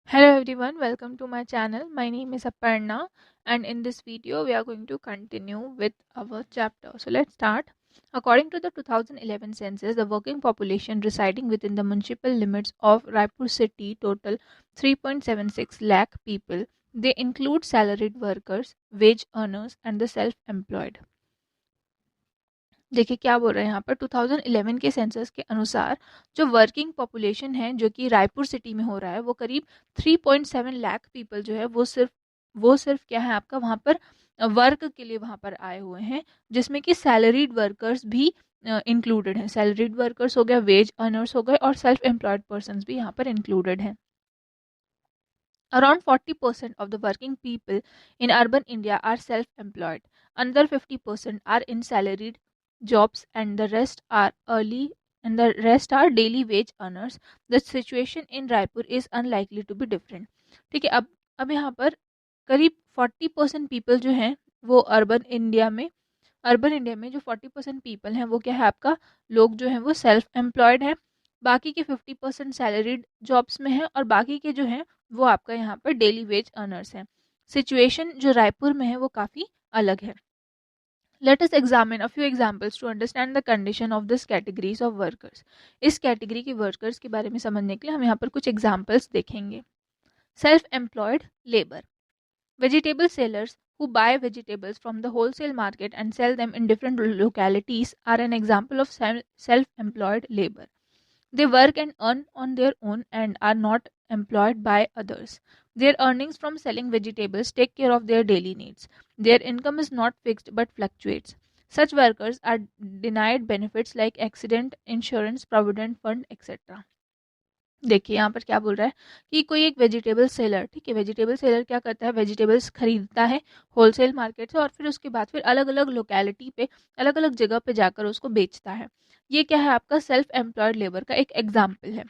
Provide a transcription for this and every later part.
Hello everyone, welcome to my channel. My name is Aparna and in this video we are going to continue with our chapter. So let's start. According to the 2011 census, the working population residing within the municipal limits of Raipur city total 3.76 lakh people. They include salaried workers, wage earners and the self-employed. देखिए क्या बोल रहे हैं यहाँ पर 2011 के census के अनुसार जो वर्किंग पॉपुलेशन है जो कि रायपुर सिटी में हो रहा है वो करीब 3.7 लाख पीपल जो है वो सिर्फ क्या है आपका वहाँ पर वर्क के लिए वहाँ पर आए हुए हैं, जिसमें कि सैलरीड वर्कर्स भी इंक्लूडेड हैं। सैलरीड वर्कर्स हो गया, वेज अर्नर्स हो गए और सेल्फ एम्प्लॉयड पर्सन भी यहाँ पर इंक्लूडेड हैं। Around 40% of the working people in urban India are self-employed. Another 50% are in salaried jobs and the rest are daily wage earners. The situation in Raipur is unlikely to be different. ठीक है, अब यहाँ पर करीब 40% people जो हैं वो urban India में जो 40% पीपल हैं वो क्या है आपका लोग जो हैं वो सेल्फ एम्प्लॉयड हैं। बाकी के 50% सैलरीड जॉब्स में हैं और बाकी के जो हैं वो आपका यहाँ पर डेली वेज अर्नर्स हैं। सिचुएशन जो रायपुर में है वो काफ़ी अलग है। Let us examine a few examples to understand the condition of this categories of workers. इस कैटेगरी के वर्कर्स के बारे में समझने के लिए हम यहाँ पर कुछ एग्जांपल्स देखेंगे। Self employed labour, vegetable sellers who buy vegetables from the wholesale market and sell them in different localities are an example of self-employed labor. They work and earn on their own and are not employed by others. Their earnings from selling vegetables take care of their daily needs. Their income is not fixed but fluctuates. Such workers are denied benefits like accident insurance, provident fund, etc. देखिए यहाँ पर क्या बोल रहा है कि कोई एक वेजिटेबल सेलर, ठीक है, वेजिटेबल सेलर क्या करता है, वेजिटेबल्स खरीदता है होलसेल मार्केट से और फिर उसके बाद फिर अलग अलग लोकेलिटी पे अलग अलग जगह पे जाकर उसको बेचता है। ये क्या है आपका सेल्फ एम्प्लॉयड लेबर का एक एग्जाम्पल है।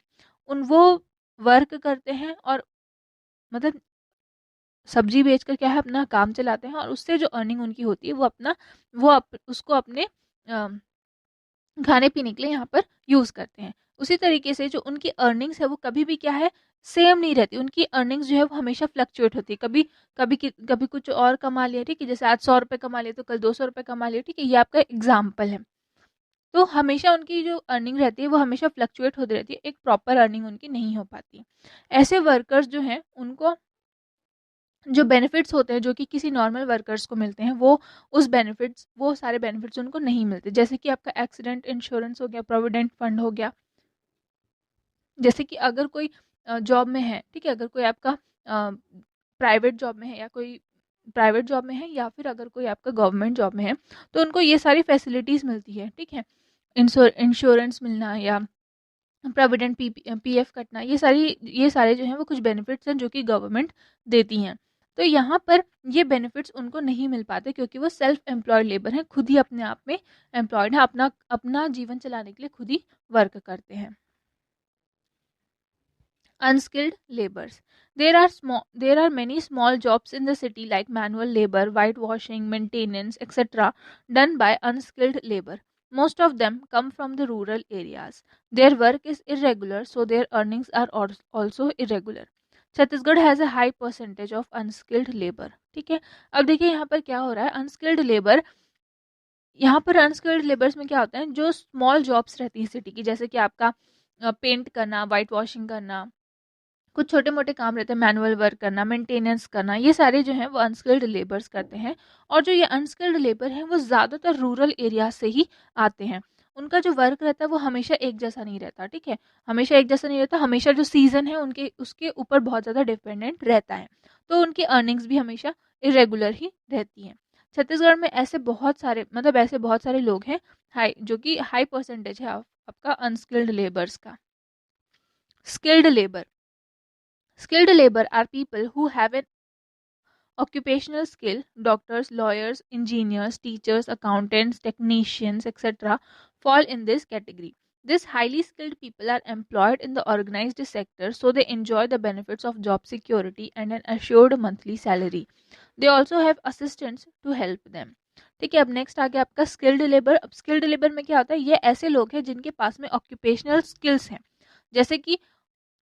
वो वर्क करते हैं और मतलब सब्जी बेचकर क्या है अपना काम चलाते हैं और उससे जो अर्निंग उनकी होती है उसको अपने खाने पीने के लिए यहाँ पर यूज़ करते हैं। उसी तरीके से जो उनकी अर्निंग्स है वो कभी भी क्या है सेम नहीं रहती। उनकी अर्निंग्स जो है वो हमेशा फ्लक्चुएट होती है। कभी कुछ और कमा लिया, ठीक है, जैसे आज 100 रुपये कमा लिए तो कल 200 रुपये कमा लिए, ठीक है, ये आपका एग्जाम्पल है। तो हमेशा उनकी जो अर्निंग रहती है वो हमेशा फ्लक्चुएट होती रहती है, एक प्रॉपर अर्निंग उनकी नहीं हो पाती। ऐसे वर्कर्स जो हैं उनको जो बेनिफिट्स होते हैं जो कि किसी नॉर्मल वर्कर्स को मिलते हैं वो सारे बेनिफिट्स उनको नहीं मिलते। जैसे कि आपका एक्सीडेंट इंश्योरेंस हो गया, प्रोविडेंट फंड हो गया। जैसे कि अगर कोई जॉब में है, ठीक है, अगर कोई आपका प्राइवेट जॉब में है या फिर अगर कोई आपका गवर्नमेंट जॉब में है तो उनको ये सारी फैसिलिटीज़ मिलती है, ठीक है, इंश्योरेंस मिलना या प्रोविडेंट पीएफ कटना, ये सारे जो हैं वो कुछ बेनिफिट्स हैं जो कि गवर्नमेंट देती हैं। तो यहाँ पर ये बेनिफिट्स उनको नहीं मिल पाते क्योंकि वो सेल्फ एम्प्लॉयड लेबर हैं, खुद ही अपने आप में एम्प्लॉयड है, अपना अपना जीवन चलाने के लिए खुद ही वर्क करते हैं। Unskilled laborers. There are many small jobs in the city like manual labor, whitewashing, maintenance, etc. done by unskilled labor. Most of them come from the rural areas. Their work is irregular, so their earnings are also irregular. Chhattisgarh has a high percentage of unskilled labour. ठीक है, अब देखिए यहाँ पर क्या हो रहा है, अनस्किल्ड लेबर, यहाँ पर अनस्किल्ड लेबर्स में क्या होता है, जो स्मॉल जॉब्स रहती हैं सिटी की, जैसे कि आपका पेंट करना, वाइट वॉशिंग करना, कुछ छोटे मोटे काम रहते हैं, मैनुअल वर्क करना, मेंटेनेंस करना, ये सारे जो हैं वो अनस्किल्ड लेबर्स करते हैं। और जो ये अनस्किल्ड लेबर हैं वो ज़्यादातर रूरल एरिया से ही आते हैं। उनका जो वर्क रहता है वो हमेशा एक जैसा नहीं रहता, ठीक है, हमेशा एक जैसा नहीं रहता, हमेशा जो सीज़न है उनके उसके ऊपर बहुत ज़्यादा डिपेंडेंट रहता है, तो उनकी अर्निंग्स भी हमेशा इरेगुलर ही रहती हैं। छत्तीसगढ़ में ऐसे बहुत सारे लोग हैं जो कि हाई परसेंटेज है आपका अनस्किल्ड लेबर्स का। Skilled labour. Skilled labor are people who have an occupational skill. Doctors, lawyers, engineers, teachers, accountants, technicians, etc. fall in this category. These highly skilled people are employed in the organized sector, so they enjoy the benefits of job security and an assured monthly salary. They also have assistants to help them. ठीक है, अब next आ गया आपका skilled labour. अब skilled labour में क्या होता है, ये ऐसे लोग हैं जिनके पास में ऑक्यूपेशनल स्किल्स हैं, जैसे कि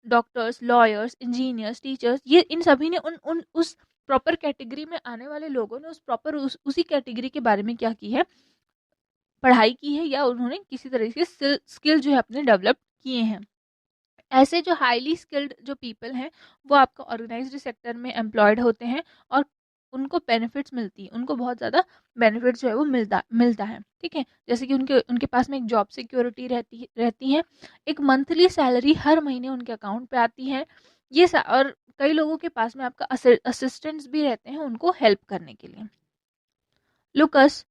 डॉक्टर्स, लॉयर्स, इंजीनियर्स, टीचर्स, ये इन सभी ने उन उन उस प्रॉपर कैटेगरी में आने वाले लोगों ने उसी कैटेगरी के बारे में क्या की है, पढ़ाई की है, या उन्होंने किसी तरह के स्किल जो है अपने डेवलप किए हैं। ऐसे जो हाईली स्किल्ड जो पीपल हैं वो आपका ऑर्गेनाइज्ड सेक्टर में एम्प्लॉयड होते हैं और उनको बेनिफिट्स मिलती है, उनको बहुत ज़्यादा बेनिफिट्स जो है वो मिलता है। ठीक है, जैसे कि उनके उनके पास में एक जॉब सिक्योरिटी रहती है, एक मंथली सैलरी हर महीने उनके अकाउंट पे आती है, और कई लोगों के पास में आपका असिस्टेंट्स भी रहते हैं उनको हेल्प करने के लिए। लुकस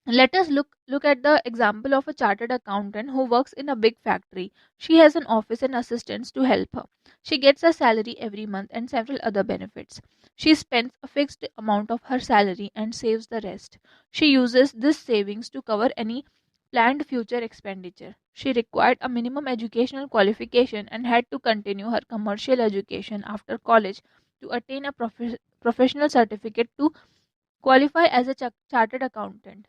Let us look at the example of a chartered accountant who works in a big factory. She has an office and assistants to help her. She gets a salary every month and several other benefits. She spends a fixed amount of her salary and saves the rest. She uses this savings to cover any planned future expenditure. She required a minimum educational qualification and had to continue her commercial education after college to attain a professional certificate to qualify as a chartered accountant.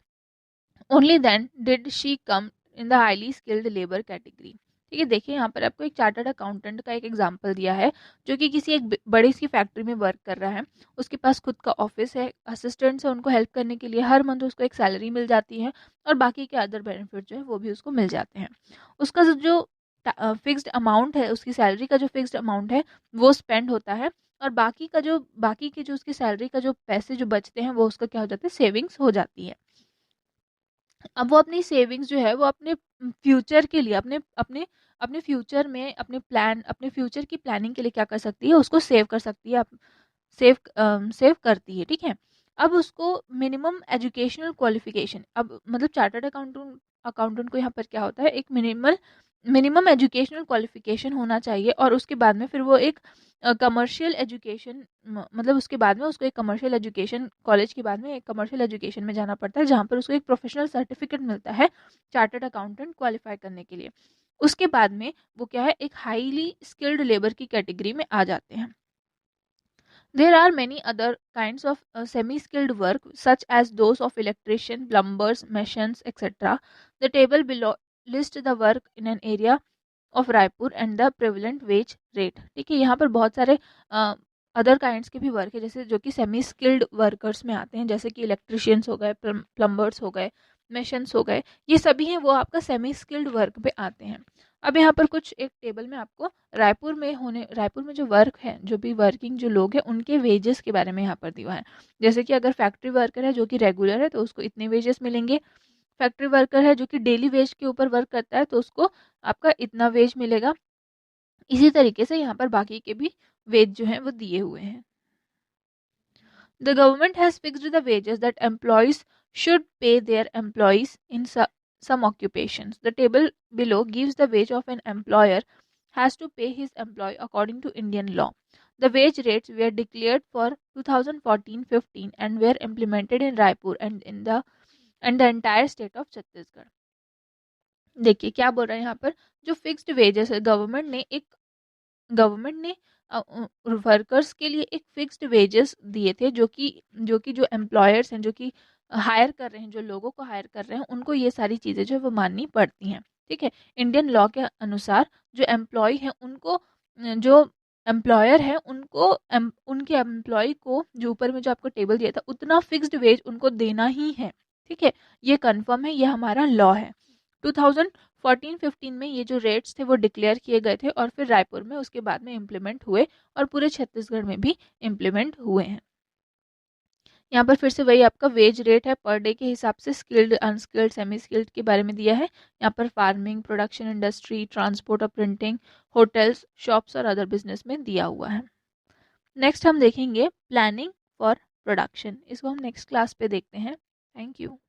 Only then did she come in the highly skilled labour category. ठीक है, देखिए यहाँ पर आपको एक chartered accountant का एक example दिया है जो कि किसी एक बड़ी सी फैक्ट्री में वर्क कर रहा है, उसके पास खुद का ऑफिस है, असिस्टेंट्स है उनको हेल्प करने के लिए, हर मंथ उसको एक सैलरी मिल जाती है और बाकी के अदर बेनिफिट जो है वो भी उसको मिल जाते हैं। उसका जो फिक्स्ड अमाउंट है, उसकी सैलरी का जो फिक्स्ड अमाउंट है वो स्पेंड होता है और बाकी के जो उसकी सैलरी का जो पैसे जो बचते हैं वो उसका क्या हो जाता है, सेविंग्स हो जाती है। अब वो अपनी सेविंग्स जो है वो अपने फ्यूचर के लिए अपने फ्यूचर में अपने फ्यूचर की प्लानिंग के लिए क्या कर सकती है, उसको सेव कर सकती है, सेव करती है। ठीक है, अब उसको मिनिमम एजुकेशनल क्वालिफिकेशन, अब मतलब चार्टर्ड अकाउंटेंट को यहाँ पर क्या होता है, एक मिनिमम एजुकेशनल क्वालिफिकेशन होना चाहिए और उसके बाद में फिर वो एक कमर्शियल एजुकेशन, मतलब उसके बाद में उसको एक कमर्शियल एजुकेशन, कॉलेज के बाद में एक कमर्शियल एजुकेशन में जाना पड़ता है जहाँ पर उसको एक प्रोफेशनल सर्टिफिकेट मिलता है चार्टर्ड अकाउंटेंट क्वालिफाई करने के लिए। उसके बाद में वो क्या है, एक हाईली स्किल्ड लेबर की कैटेगरी में आ जाते हैं। There are many other kinds of semi-skilled work, such as those of electrician, plumbers, machines, etc. The table below lists the work in an area of Raipur and the prevalent wage rate. ठीक है, यहाँ पर बहुत सारे other kinds के भी work है जैसे जो कि सेमी स्किल्ड वर्कर्स में आते हैं, जैसे कि इलेक्ट्रिशियंस हो गए, प्लम्बर्स हो गए, मेशन्स हो गए, ये सभी हैं वो आपका सेमी स्किल्ड वर्क पे आते हैं। अब यहाँ पर कुछ एक टेबल में आपको रायपुर में जो वर्क है, जो भी वर्किंग जो लोग हैं उनके वेजेस के बारे में यहाँ पर दिया है। जैसे कि अगर फैक्ट्री वर्कर है जो कि रेगुलर है तो उसको इतने वेजेस मिलेंगे, फैक्ट्री वर्कर है जो कि डेली वेज के ऊपर वर्क करता है तो उसको आपका इतना वेज मिलेगा। इसी तरीके से यहाँ पर बाकी के भी वेज जो हैं वो दिए हुए हैं। The government has fixed the wages that employees should pay their employees in some occupations. The table below gives the wage of an employer has to pay his employee according to Indian law. The wage rates were declared for 2014-15 and were implemented in Raipur and the entire state of Chhattisgarh. देखिए क्या बोल रहे हैं यहाँ पर, जो fixed wages है government ने वर्कर्स के लिए एक फिक्स्ड वेजेस दिए थे जो कि जो एम्प्लॉयर्स हैं, जो कि हायर कर रहे हैं, जो लोगों को हायर कर रहे हैं, उनको ये सारी चीज़ें जो है वो माननी पड़ती हैं। ठीक है, इंडियन लॉ के अनुसार जो एम्प्लॉय हैं उनको, जो एम्प्लॉयर है उनको उनके एम्प्लॉय को जो ऊपर में जो आपको टेबल दिया था उतना फिक्स्ड वेज उनको देना ही है। ठीक है, ये कंफर्म है, ये हमारा लॉ है। 2014-15 में ये जो रेट्स थे वो डिक्लेयर किए गए थे और फिर रायपुर में उसके बाद में इम्प्लीमेंट हुए और पूरे छत्तीसगढ़ में भी इम्प्लीमेंट हुए हैं। यहाँ पर फिर से वही आपका वेज रेट है पर डे के हिसाब से, स्किल्ड, अनस्किल्ड, सेमी स्किल्ड के बारे में दिया है। यहाँ पर फार्मिंग, प्रोडक्शन इंडस्ट्री, ट्रांसपोर्ट और प्रिंटिंग, होटल्स, शॉप्स और अदर बिजनेस में दिया हुआ है। नेक्स्ट हम देखेंगे प्लानिंग फॉर प्रोडक्शन, इसको हम नेक्स्ट क्लास पे देखते हैं। Thank you.